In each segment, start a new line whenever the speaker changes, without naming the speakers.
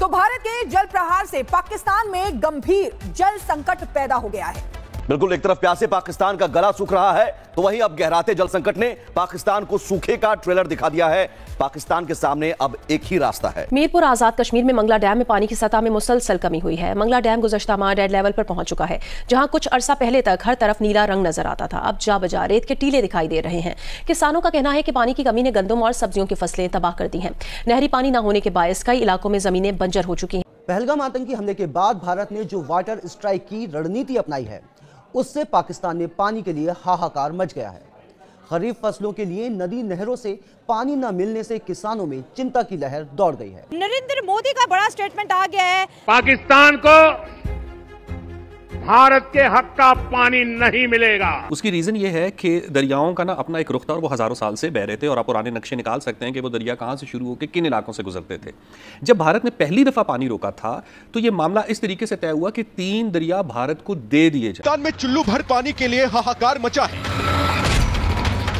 तो भारत के जल प्रहार से पाकिस्तान में गंभीर जल संकट पैदा हो गया है।
बिल्कुल, एक तरफ प्यासे पाकिस्तान का गला सूख रहा है तो वहीं अब गहराते जल संकट ने पाकिस्तान को सूखे का ट्रेलर दिखा दिया है। पाकिस्तान के सामने अब एक ही रास्ता है।
मीरपुर आजाद कश्मीर में मंगला डैम में पानी की सतह में मुसलसल कमी हुई है। मंगला डैम गुज़श्ता माह डेड लेवल पर पहुंच चुका है। जहां कुछ अरसा पहले तक हर तरफ नीला रंग नजर आता था, अब जा बजा रेत के टीले दिखाई दे रहे हैं। किसानों का कहना है कि पानी की कमी ने गंदम और सब्जियों की फसलें तबाह कर दी हैं। नहरी पानी न होने के बायस कई इलाकों में जमीनें बंजर हो चुकी हैं।
पहलगाम आतंकी हमले के बाद भारत ने जो वाटर स्ट्राइक की रणनीति अपनाई है, उससे पाकिस्तान में पानी के लिए हाहाकार मच गया है। खरीफ फसलों के लिए नदी नहरों से पानी न मिलने से किसानों में चिंता की लहर दौड़ गई है।
नरेंद्र मोदी का बड़ा स्टेटमेंट आ गया है।
पाकिस्तान को भारत के हक का पानी नहीं मिलेगा।
उसकी रीजन ये है कि दरियाओं का ना अपना एक रुख था और वो हजारों साल से बह रहे थे और आप पुराने नक्शे निकाल सकते हैं कि वो दरिया कहाँ से शुरू होकर किन इलाकों से गुजरते थे। जब भारत ने पहली दफा पानी रोका था तो ये मामला इस तरीके से तय हुआ कि 3 दरिया भारत को दे दिए जाए।
पाकिस्तान में चुल्लू भर पानी के लिए हाहाकार मचा है।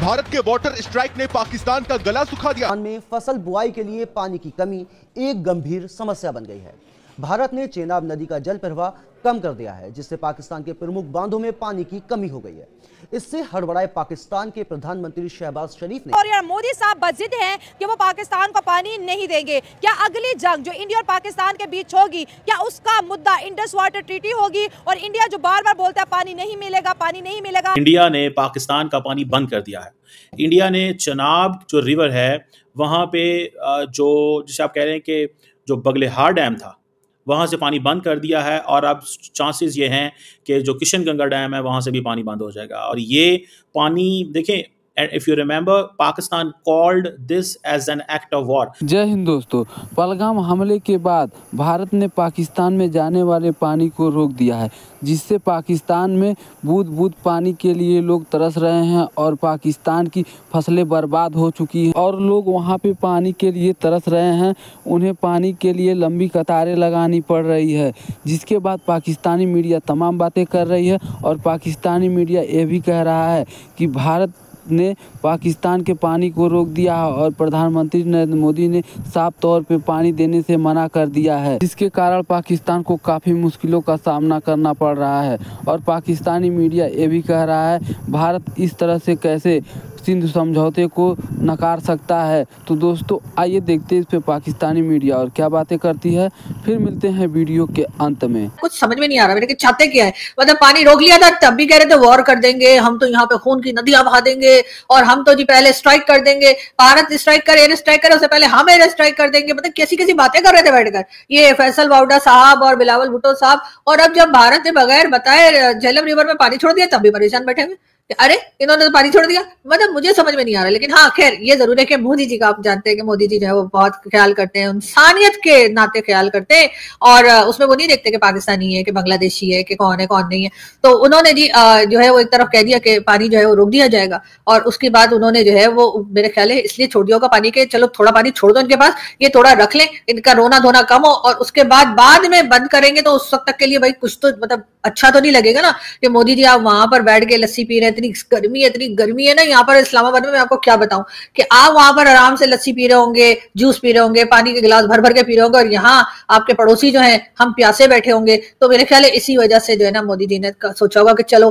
भारत के वाटर स्ट्राइक ने पाकिस्तान का गला सुखा दिया।
में फसल बुआई के लिए पानी की कमी एक गंभीर समस्या बन गई है। भारत ने चेनाब नदी का जल प्रवाह कम कर दिया है, जिससे पाकिस्तान के प्रमुख बांधों में पानी की कमी हो गई है। इससे हड़बड़ाए पाकिस्तान के प्रधानमंत्री शहबाज शरीफ ने
और यार मोदी साहब बजिद हैं कि वो पाकिस्तान को पानी नहीं देंगे। क्या अगली जंग जो इंडिया और पाकिस्तान के बीच होगी, क्या उसका मुद्दा इंडस वाटर ट्रीटी होगी? और इंडिया जो बार बार बोलता है पानी नहीं मिलेगा, पानी नहीं मिलेगा।
इंडिया ने पाकिस्तान का पानी बंद कर दिया है। इंडिया ने चनाब जो रिवर है वहां पे जो जिसे आप कह रहे हैं कि जो बगलेहार डैम था वहाँ से पानी बंद कर दिया है और अब चांसेस ये हैं कि जो किशनगंगा डैम है वहाँ से भी पानी बंद हो जाएगा। और ये पानी देखें, if you remember, Pakistan called this as an act of war.
जय हिंद दोस्तों, पहलगाम हमले के बाद भारत ने पाकिस्तान में जाने वाले पानी को रोक दिया है, जिससे पाकिस्तान में बूंद बूंद पानी के लिए लोग तरस रहे हैं और पाकिस्तान की फसलें बर्बाद हो चुकी हैं और लोग वहां पे पानी के लिए तरस रहे हैं। उन्हें पानी के लिए लंबी कतारें लगानी पड़ रही है, जिसके बाद पाकिस्तानी मीडिया तमाम बातें कर रही है और पाकिस्तानी मीडिया ये भी कह रहा है कि भारत ने पाकिस्तान के पानी को रोक दिया है और प्रधानमंत्री नरेंद्र मोदी ने साफ तौर पे पानी देने से मना कर दिया है, जिसके कारण पाकिस्तान को काफ़ी मुश्किलों का सामना करना पड़ रहा है। और पाकिस्तानी मीडिया ये भी कह रहा है भारत इस तरह से कैसे सिंधु समझौते को नकार सकता है। तो दोस्तों आइए देखते हैं इस पे पाकिस्तानी मीडिया और क्या बातें करती है। फिर मिलते हैं वीडियो के अंत में।
कुछ समझ में नहीं आ रहा मेरे कि चाहते क्या है। मतलब पानी रोक लिया था तब भी कह रहे थे वॉर कर देंगे, हम तो यहाँ पे खून की नदियां बहा देंगे और हम तो जी पहले स्ट्राइक कर देंगे। भारत स्ट्राइक करे, एयर स्ट्राइक करे, उससे पहले हम एयर स्ट्राइक कर देंगे। मतलब कैसी कैसी बातें कर रहे थे बैठकर ये फैसल वाउडा साहब और बिलावल भुट्टो साहब। और अब जब भारत ने बगैर बताए झेलम रिवर में पानी छोड़ दिया तब भी परेशान बैठे हुए। अरे इन्होंने तो पानी छोड़ दिया, मतलब मुझे समझ में नहीं आ रहा। लेकिन हाँ खैर ये जरूर है कि मोदी जी का आप जानते हैं कि मोदी जी जो है वो बहुत ख्याल करते हैं, इंसानियत के नाते ख्याल करते हैं और उसमें वो नहीं देखते कि पाकिस्तानी है कि बांग्लादेशी है कि कौन है कौन नहीं है। तो उन्होंने जी जो है वो एक तरफ कह दिया कि पानी जो है वो रोक दिया जाएगा और उसके बाद उन्होंने जो है वो मेरे ख्याल है इसलिए छोड़ दिया होगा पानी के, चलो थोड़ा पानी छोड़ दो इनके पास, ये थोड़ा रख लें, इनका रोना धोना कम हो और उसके बाद में बंद करेंगे तो उस वक्त तक के लिए भाई कुछ तो मतलब अच्छा तो नहीं लगेगा ना कि मोदी जी आप वहां पर बैठ के लस्सी पी रहे हैं। इतनी गर्मी है ना यहाँ पर इस्लामाबाद में, मैं आपको क्या बताऊं कि आप वहां पर आराम से लस्सी पी रहे होंगे, जूस पी रहे होंगे, पानी के गिलास भर भर के पी रहे होंगे और यहाँ आपके पड़ोसी जो हैं हम प्यासे बैठे होंगे। तो मेरे ख्याल है इसी वजह से जो है ना मोदी जी ने सोचा होगा कि चलो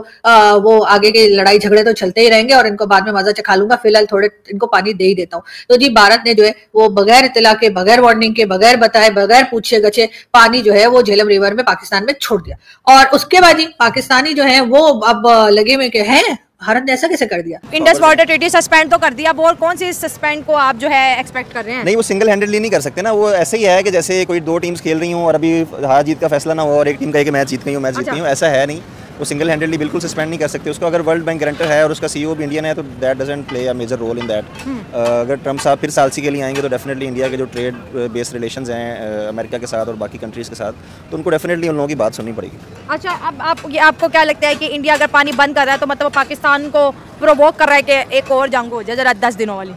वो आगे के लड़ाई झगड़े तो चलते ही रहेंगे और इनको बाद में मजा चखा लूंगा, फिलहाल थोड़े इनको पानी दे ही देता हूँ। तो जी भारत ने जो है वो बगैर इत्तला के, बगैर वार्निंग के, बगैर बताए, बगैर पूछे गछे पानी जो है वो झेलम रिवर में पाकिस्तान में छोड़ दिया। और उसके बाद ही पाकिस्तानी जो है वो अब लगे में के हैं भारत ने ऐसा कैसे कर दिया।
इंडस वाटर ट्रीटी सस्पेंड तो कर दिया, और कौन सी सस्पेंड को आप जो है एक्सपेक्ट कर रहे हैं?
नहीं, वो सिंगल हैंडेडली नहीं कर सकते ना, वो ऐसे ही है कि जैसे कोई 2 टीम्स खेल रही हूँ और अभी हार जीत का फैसला ना हो और एक टीम कहे कि मैच जीत गई हूँ, मैच जीत गई हूँ, ऐसा है नहीं। वो सिंगल हैंडेडली बिल्कुल सस्पेंड नहीं कर सकते उसको। अगर वर्ल्ड बैंक गारंटर है और उसका सीईओ भी इंडियन है तो that doesn't play a major role in that. अगर ट्रम्प साहब फिर सालसी के लिए आएंगे तो डेफिनेटली इंडिया के जो ट्रेड बेस्ड रिलेशंस हैं अमेरिका के साथ और बाकी कंट्रीज़ के साथ, तो उनको डेफिनेटली उन लोगों की बात सुननी पड़ेगी।
अच्छा, अब आपको क्या लगता है कि इंडिया अगर पानी बंद कर रहा है तो मतलब पाकिस्तान को प्रोवोक कर रहा है कि एक और जंग हो जाए जरा 10 दिनों वाली?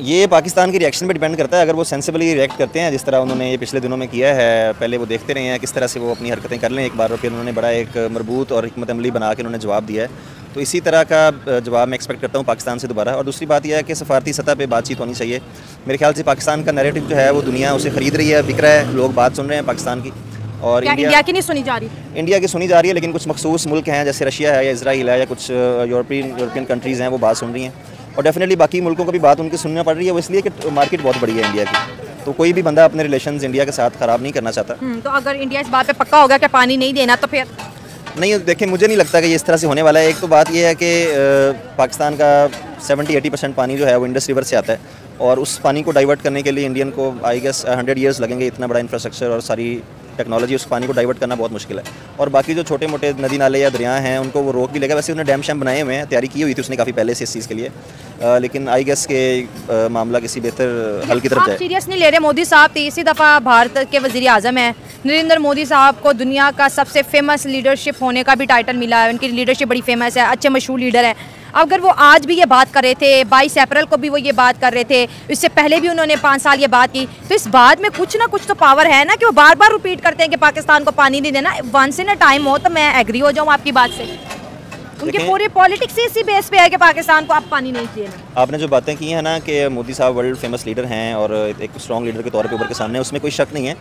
ये पाकिस्तान की रिएक्शन पे डिपेंड करता है। अगर वो सेंसिबली रिएक्ट करते हैं जिस तरह उन्होंने ये पिछले दिनों में किया है, पहले वो देखते रहे हैं किस तरह से वो अपनी हरकतें कर लें एक बार और फिर उन्होंने बड़ा एक मरबूत और हिकमत अमली बना के उन्होंने जवाब दिया है, तो इसी तरह का जवाब मैं एक्सपेक्ट करता हूँ पाकिस्तान से दोबारा। और दूसरी बात यह है कि सफारती सतह पे बातचीत होनी चाहिए। मेरे ख्याल से पाकिस्तान का नैरेटिव जो है वो दुनिया उसे ख़रीद रही है, बिक रहा है, लोग बात सुन रहे हैं पाकिस्तान की। और
इंडिया की नहीं सुनी जा रही?
इंडिया की सुनी जा रही है, लेकिन कुछ मखसूस मुल्क हैं जैसे रशिया है या इजराइल है या कुछ यूरोपियन कंट्रीज़ हैं, वो बात सुन रही हैं। और डेफिनेटली बाकी मुल्कों को भी बात उनकी सुनना पड़ रही है, वो इसलिए कि मार्केट बहुत बड़ी है इंडिया की। तो कोई भी बंदा अपने रिलेशंस इंडिया के साथ ख़राब नहीं करना चाहता।
तो अगर इंडिया इस बात पे पक्का होगा कि पानी नहीं देना तो फिर
नहीं, देखिए मुझे नहीं लगता कि ये इस तरह से होने वाला है। एक तो बात ये है कि पाकिस्तान का 70-80% पानी जो है वो इंडस रिवर से आता है, और उस पानी को डाइवर्ट करने के लिए इंडियन को आई गेस 100 ईयर्स लगेंगे। इतना बड़ा इंफ्रास्ट्रक्चर और सारी टेक्नोलॉजी, उस पानी को डाइवर्ट करना बहुत मुश्किल है। और बाकी जो छोटे मोटे नदी नाले या दरिया हैं उनको वो रोक भी लेगा। वैसे उन्होंने डैम शैम बनाए हुए हैं, तैयारी की हुई थी उसने काफ़ी पहले से इस चीज़ के लिए, लेकिन आई गेस के मामला किसी बेहतर हल की तरफ जाए।
सीरियस नहीं ले रहे मोदी साहब? तीसरी दफ़ा भारत के वज़ीर आज़म हैं नरेंद्र मोदी साहब को दुनिया का सबसे फेमस लीडरशिप होने का भी टाइटल मिला है, उनकी लीडरशिप बड़ी फेमस है, अच्छे मशहूर लीडर हैं। अगर वो आज भी ये बात कर रहे थे, 22 अप्रैल को भी वो ये बात कर रहे थे, इससे पहले भी उन्होंने 5 साल ये बात की, तो इस बात में कुछ ना कुछ तो पावर है ना कि वो बार बार रिपीट करते हैं कि पाकिस्तान को पानी नहीं देना। वंस इन अ टाइम हो तो मैं एग्री हो जाऊँ आपकी बात से। उनकी पूरी पॉलिटिक्स इसी बेस पे है कि पाकिस्तान को अब पानी नहीं देना।
आपने जो बातें की हैं ना कि मोदी साहब वर्ल्ड फेमस लीडर हैं और एक स्ट्रॉन्ग लीडर के तौर पे उभर के सामने, उसमें कोई शक नहीं है,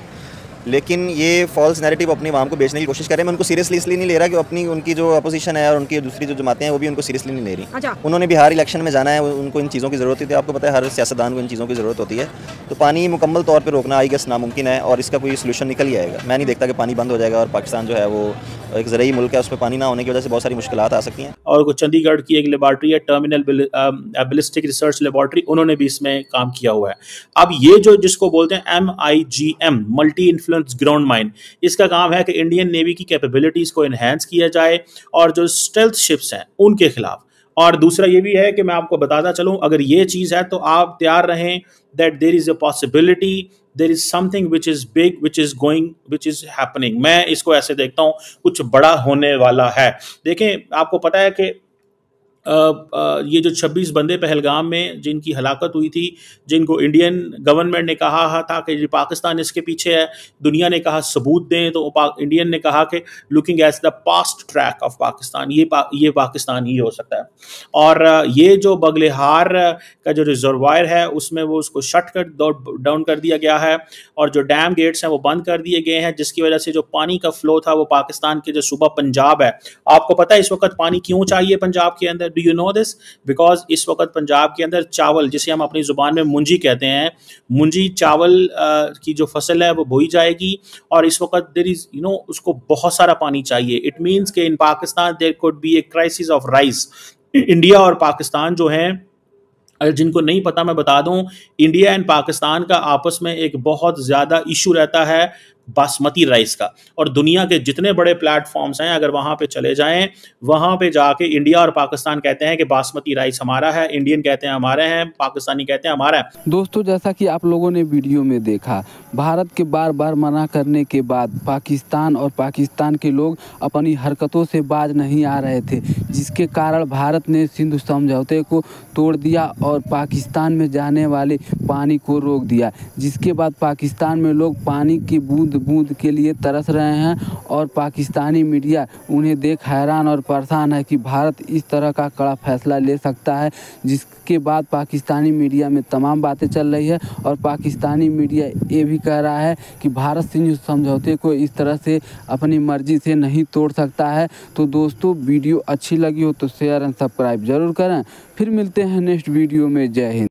लेकिन ये फॉल्स नैरेटिव अपनी आवाम को बेचने की कोशिश कर रहे हैं। मैं उनको सीरियसली इसलिए नहीं ले रहा कि अपनी उनकी जो अपोजिशन है और उनकी दूसरी जो जमातें हैं वो भी उनको सीरियसली नहीं ले रही।
अच्छा।
उन्होंने बिहार इलेक्शन में जाना है, उनको इन चीज़ों की ज़रूरत होती है। आपको पता है हर सियासतदान को इन चीज़ों की ज़रूरत होती है। तो पानी मुकम्मल तौर पर रोकना आई गेस नामुमकिन है, और इसका कोई सोल्यूशन निकल ही आएगा। मैं नहीं देखता कि पानी बंद हो जाएगा, और पाकिस्तान जो है वो एक ज़रूरी मुल्क है, उस पर पानी ना होने की वजह से बहुत सारी मुश्किलात आ सकती हैं।
और चंडीगढ़ की एक लेबॉर्ट्री है, टर्मिनल बैलिस्टिक रिसर्च लेबॉर्ट्री, उन्होंने भी इसमें काम किया हुआ है। अब ये जो जिसको बोलते हैं MIGM, multi influence ground mine, इसका काम है कि इंडियन नेवी की कैपेबिलिटीज़ को इन्हेंस किया जाए और जो स्टेल्थ शिप्स हैं उनके खिलाफ। और दूसरा ये भी है कि मैं आपको बताता चलूँ, अगर ये चीज़ है तो आप तैयार रहें that there is a possibility, there is something which is big, which is happening. मैं इसको ऐसे देखता हूँ, कुछ बड़ा होने वाला है। देखें, आपको पता है कि ये जो 26 बंदे पहलगाम में जिनकी हलाकत हुई थी, जिनको इंडियन गवर्नमेंट ने कहा था कि पाकिस्तान इसके पीछे है, दुनिया ने कहा सबूत दें, तो इंडियन ने कहा कि looking at the past track of Pakistan, ये पाकिस्तान ही हो सकता है। और ये जो बगलेहार का जो रिजर्वायर है उसमें वो उसको शट कर डाउन कर दिया गया है, और जो डैम गेट्स हैं वो बंद कर दिए गए हैं, जिसकी वजह से जो पानी का फ्लो था वो पाकिस्तान के जो सूबा पंजाब है, आपको पता है इस वक्त पानी क्यों चाहिए पंजाब के अंदर? Do you know this? Because इस वक्त पंजाब के अंदर चावल, जिसे हम अपनी जुबान में मुंजी कहते हैं, मुंजी चावल की जो फसल है वो बोई जाएगी, और इस वक्त देयर इज उसको बहुत सारा पानी चाहिए। इट मीन्स कि in Pakistan there could be a crisis of rice. India और पाकिस्तान जो हैं, जिनको नहीं पता मैं बता दूं, इंडिया एंड पाकिस्तान का आपस में एक बहुत ज़्यादा इशू रहता है बासमती राइस का। और दुनिया के जितने बड़े प्लेटफॉर्म्स हैं, अगर वहाँ पे चले जाएं, वहाँ पे जाके इंडिया और पाकिस्तान कहते हैं कि बासमती राइस हमारा है, इंडियन कहते हैं हमारे हैं, पाकिस्तानी कहते हैं हमारा है।
दोस्तों, जैसा कि आप लोगों ने वीडियो में देखा, भारत के बार बार मना करने के बाद पाकिस्तान और पाकिस्तान के लोग अपनी हरकतों से बाज नहीं आ रहे थे, जिसके कारण भारत ने सिंधु समझौते को तोड़ दिया और पाकिस्तान में जाने वाले पानी को रोक दिया, जिसके बाद पाकिस्तान में लोग पानी की बूंद बूंद के लिए तरस रहे हैं, और पाकिस्तानी मीडिया उन्हें देख हैरान और परेशान है कि भारत इस तरह का कड़ा फैसला ले सकता है, जिसके बाद पाकिस्तानी मीडिया में तमाम बातें चल रही है, और पाकिस्तानी मीडिया ये भी कह रहा है कि भारत सिंधु समझौते को इस तरह से अपनी मर्जी से नहीं तोड़ सकता है। तो दोस्तों, वीडियो अच्छी लगी हो तो शेयर एंड सब्सक्राइब जरूर करें। फिर मिलते हैं नेक्स्ट वीडियो में। जय हिंद।